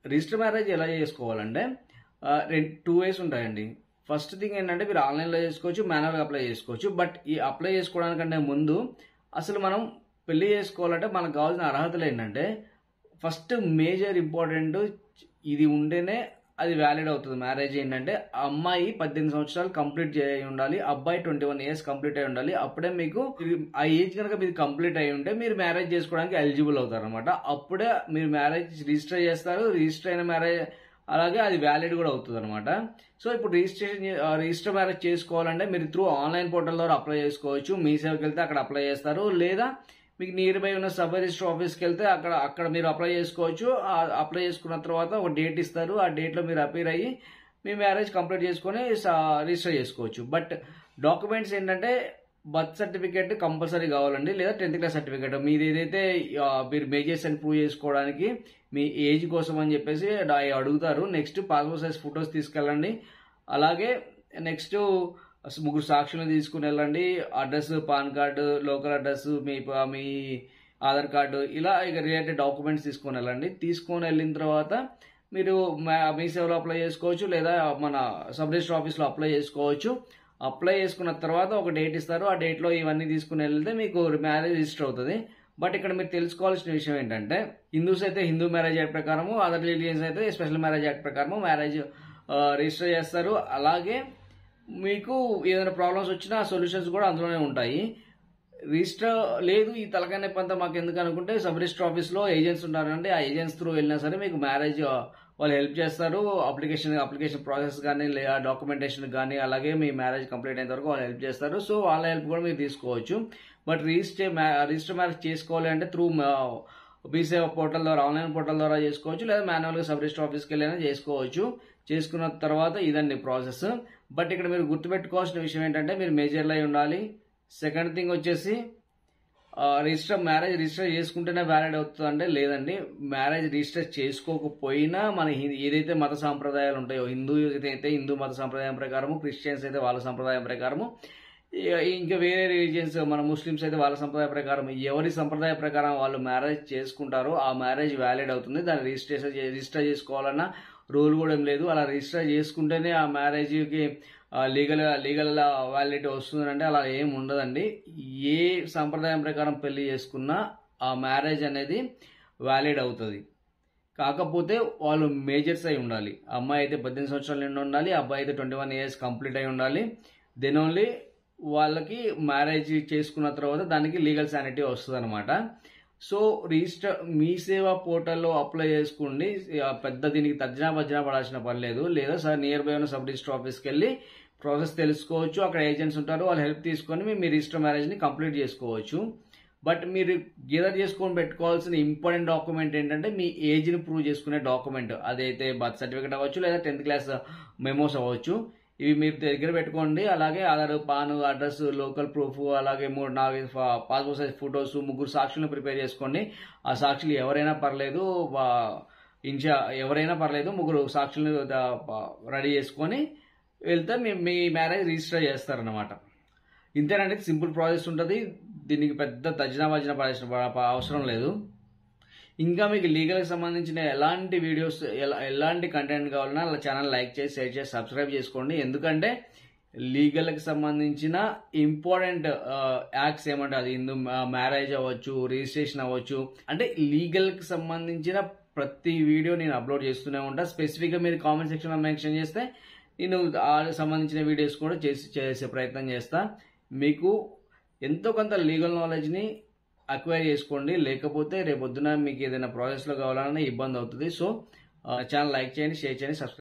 Register marriage ఎలా చేసుకోవాలంటే two ways ఉంటాయండి. ఫస్ట్ థింగ్ ఏంటంటే మీరు ఆన్లైన్లో చేసుకోవచ్చు, మాన్యువల్గా అప్లై చేసుకోవచ్చు. బట్ ఈ అప్లై చేసుకోవడానికంటే ముందు అసలు మనం పెళ్లి చేసుకోవాలంటే మనకు కావాల్సిన అర్హతలు ఏంటంటే ఫస్ట్ మేజర్ ఇంపార్టెంట్ ఇది ఉంటేనే అది వ్యాలిడ్ అవుతుంది. మ్యారేజ్ ఏంటంటే అమ్మాయి 18 సంవత్సరాలు కంప్లీట్ చేయి ఉండాలి, అబ్బాయి 21 years కంప్లీట్ అయి ఉండాలి. అప్పుడే మీకు ఆ ఏజ్ కనుక మీరు కంప్లీట్ అయి ఉంటే మీరు మ్యారేజ్ చేసుకోవడానికి ఎలిజిబుల్ అవుతారు అనమాట. అప్పుడే మీరు మ్యారేజ్ రిజిస్టర్ చేస్తారు. రిజిస్టర్ అయిన మ్యారేజ్ అలాగే అది వ్యాలిడ్ కూడా అవుతుంది అనమాట. సో ఇప్పుడు రిజిస్టర్ మ్యారేజ్ చేసుకోవాలంటే మీరు త్రూ ఆన్లైన్ పోర్టల్ ద్వారా అప్లై చేసుకోవచ్చు. మీ సేవకి వెళ్తే అక్కడ అప్లై చేస్తారు, లేదా మీకు నియర్ బై ఉన్న సబ్ రిజిస్టర్ ఆఫీస్కి వెళ్తే అక్కడ మీరు అప్లై చేసుకోవచ్చు. అప్లై చేసుకున్న తర్వాత ఒక డేట్ ఇస్తారు. ఆ డేట్లో మీరు అపీర్ అయ్యి మీ మ్యారేజ్ కంప్లీట్ చేసుకొని రిజిస్టర్ చేసుకోవచ్చు. బట్ డాక్యుమెంట్స్ ఏంటంటే బర్త్ సర్టిఫికేట్ కంపల్సరీ కావాలండి, లేదా 10th class సర్టిఫికేట్. మీది ఏదైతే మీరు మేజర్స్ అని ప్రూవ్ చేసుకోవడానికి మీ ఏజ్ కోసం అని చెప్పేసి అడుగుతారు. నెక్స్ట్ పాస్పోర్ట్ సైజ్ ఫొటోస్ తీసుకెళ్ళండి. అలాగే నెక్స్ట్ 3 సాక్షులను తీసుకుని వెళ్ళండి. Address, PAN card, local address, మీ ఆధార్ కార్డు, ఇలా ఇక రిలేటెడ్ డాక్యుమెంట్స్ తీసుకొని వెళ్ళండి. తీసుకొని వెళ్ళిన తర్వాత మీరు మీ సేవలో అప్లై చేసుకోవచ్చు, లేదా మన సబ్ రిజిస్టర్ ఆఫీస్లో అప్లై చేసుకోవచ్చు. అప్లై చేసుకున్న తర్వాత ఒక డేట్ ఇస్తారు. ఆ డేట్లో ఇవన్నీ తీసుకుని వెళ్తే మీకు మ్యారేజ్ రిజిస్టర్ అవుతుంది. బట్ ఇక్కడ మీరు తెలుసుకోవాల్సిన విషయం ఏంటంటే హిందూస్ అయితే హిందూ మ్యారేజ్ యాక్ట్ ప్రకారము, అదర్ రిలీజియన్స్ అయితే స్పెషల్ మ్యారేజ్ యాక్ట్ ప్రకారము మ్యారేజ్ రిజిస్టర్ చేస్తారు. అలాగే మీకు ఏదైనా ప్రాబ్లమ్స్ వచ్చినా ఆ సొల్యూషన్స్ కూడా అందులోనే ఉంటాయి. రిజిస్టర్ లేదు ఈ తలకాయ నొప్పి అంతా మాకు ఎందుకు అనుకుంటే సబ్ రిజిస్టర్ ఆఫీస్లో ఏజెంట్స్ ఉంటారంటే ఆ ఏజెంట్స్ త్రూ వెళ్ళినా సరే మీకు మ్యారేజ్ వాళ్ళు హెల్ప్ చేస్తారు. అప్లికేషన్ ప్రాసెస్ కానీ, లేదా డాక్యుమెంటేషన్ కానీ, అలాగే మీ మ్యారేజ్ కంప్లీట్ అయిన వరకు వాళ్ళు హెల్ప్ చేస్తారు. సో వాళ్ళ హెల్ప్ కూడా మీరు తీసుకోవచ్చు. బట్ రిజిస్టర్ మ్యారేజ్ చేసుకోవాలి అంటే త్రూ మీ సేవ పోర్టల్ ద్వారా, ఆన్లైన్ పోర్టల్ ద్వారా చేసుకోవచ్చు, లేదా మాన్యువల్గా సబ్ రిజిస్టర్ ఆఫీస్కి వెళ్ళైనా చేసుకోవచ్చు. చేసుకున్న తర్వాత ఇదండి ప్రాసెస్. బట్ ఇక్కడ మీరు గుర్తుపెట్టుకోవాల్సిన విషయం ఏంటంటే మీరు మేజర్లో అయి ఉండాలి. సెకండ్ థింగ్ వచ్చేసి మ్యారేజ్ రిజిస్టర్ చేసుకుంటేనే వ్యాలిడ్ అవుతుంది అంటే లేదండి. మ్యారేజ్ రిజిస్టర్ చేసుకోకపోయినా మన ఏదైతే మత సాంప్రదాయాలు ఉంటాయో, హిందూ అయితే హిందూ మత సాంప్రదాయం ప్రకారము, క్రిస్టియన్స్ అయితే వాళ్ళ సంప్రదాయం ప్రకారము, ఇంకా వేరే రిలీజియన్స్ మన ముస్లిమ్స్ అయితే వాళ్ళ సంప్రదాయ ప్రకారం, ఎవరి సంప్రదాయ ప్రకారం వాళ్ళు మ్యారేజ్ చేసుకుంటారో ఆ మ్యారేజ్ వ్యాలిడ్ అవుతుంది. దాన్ని రిజిస్టర్ చేసుకోవాలన్నా రూల్ కూడా ఏం లేదు. అలా రిజిస్టర్ చేసుకుంటేనే ఆ మ్యారేజ్కి లీగల్ వ్యాలిడిటీ వస్తుందంటే అలా ఏం ఉండదండి. ఏ సంప్రదాయం ప్రకారం పెళ్లి చేసుకున్నా ఆ మ్యారేజ్ అనేది వ్యాలిడ్ అవుతుంది. కాకపోతే వాళ్ళు మేజర్స్ అయి ఉండాలి. అమ్మాయి అయితే 18 సంవత్సరాల నిండి ఉండాలి, అబ్బాయి అయితే 21 years కంప్లీట్ అయి ఉండాలి. దెన్ ఓన్లీ వాళ్ళకి మ్యారేజ్ చేసుకున్న తర్వాత దానికి లీగల్ శానిటీ వస్తుంది అనమాట. సో రిజిస్టర్ మీ సేవా పోర్టల్లో అప్లై చేసుకోండి. పెద్ద దీనికి తర్జనా భర్జన పడాల్సిన పని లేదు. లేదా సార్ నియర్ బై ఉన్న సబ్ రిజిస్టర్ ఆఫీస్కి వెళ్ళి ప్రాసెస్ తెలుసుకోవచ్చు. అక్కడ ఏజెంట్స్ ఉంటారు, వాళ్ళ హెల్ప్ తీసుకొని మీ రిజిస్టర్ మ్యారేజ్ని కంప్లీట్ చేసుకోవచ్చు. బట్ మీరు గెదర్ చేసుకొని పెట్టుకోవాల్సిన ఇంపార్టెంట్ డాక్యుమెంట్ ఏంటంటే మీ ఏజ్ని ప్రూవ్ చేసుకునే డాక్యుమెంట్. అదైతే బర్త్ సర్టిఫికేట్ అవ్వచ్చు, లేదా 10th class మెమోస్ అవ్వచ్చు. ఇవి మీరు దగ్గర పెట్టుకోండి. అలాగే Aadhaar, pan, address, local proof, అలాగే 3-4 పాస్పోర్ట్ సైజ్ ఫొటోస్, 3 సాక్షులను ప్రిపేర్ చేసుకోండి. ఆ సాక్షులు ఎవరైనా పర్లేదు, ఎవరైనా పర్లేదు, 3 సాక్షులను రెడీ చేసుకొని వెళ్తే మీ మ్యారేజ్ రిజిస్టర్ చేస్తారనమాట. ఇంతేనండి, సింపుల్ ప్రాసెస్ ఉంటుంది. దీనికి పెద్ద తర్జనా భర్జన పడాల్సిన అవసరం లేదు. ఇంకా మీకు లీగల్కి సంబంధించిన ఎలాంటి వీడియోస్, ఎలాంటి కంటెంట్ కావాలన్నా అలా ఛానల్ లైక్ చేసి, షేర్ చేసి, సబ్స్క్రైబ్ చేసుకోండి. ఎందుకంటే లీగల్కి సంబంధించిన ఇంపార్టెంట్ యాక్ట్స్ ఏమంటే అది హిందూ మ్యారేజ్ అవ్వచ్చు, రిజిస్ట్రేషన్ అవ్వచ్చు, అంటే లీగల్కి సంబంధించిన ప్రతి వీడియో నేను అప్లోడ్ చేస్తూనే ఉంటా. స్పెసిఫిక్గా మీరు కామెంట్ సెక్షన్లో మెన్షన్ చేస్తే నేను సంబంధించిన వీడియోస్ కూడా చేసే ప్రయత్నం చేస్తా. మీకు ఎంతో కొంత లీగల్ నాలెడ్జ్ని అక్వైర్ చేసుకోండి. లేకపోతే రేపొద్దున మీకు ఏదైనా ప్రాసెస్లో కావాలన్నా ఇబ్బంది అవుతుంది. సో ఛానల్ లైక్ చేయండి, షేర్ చేయండి, సబ్స్క్రైబ్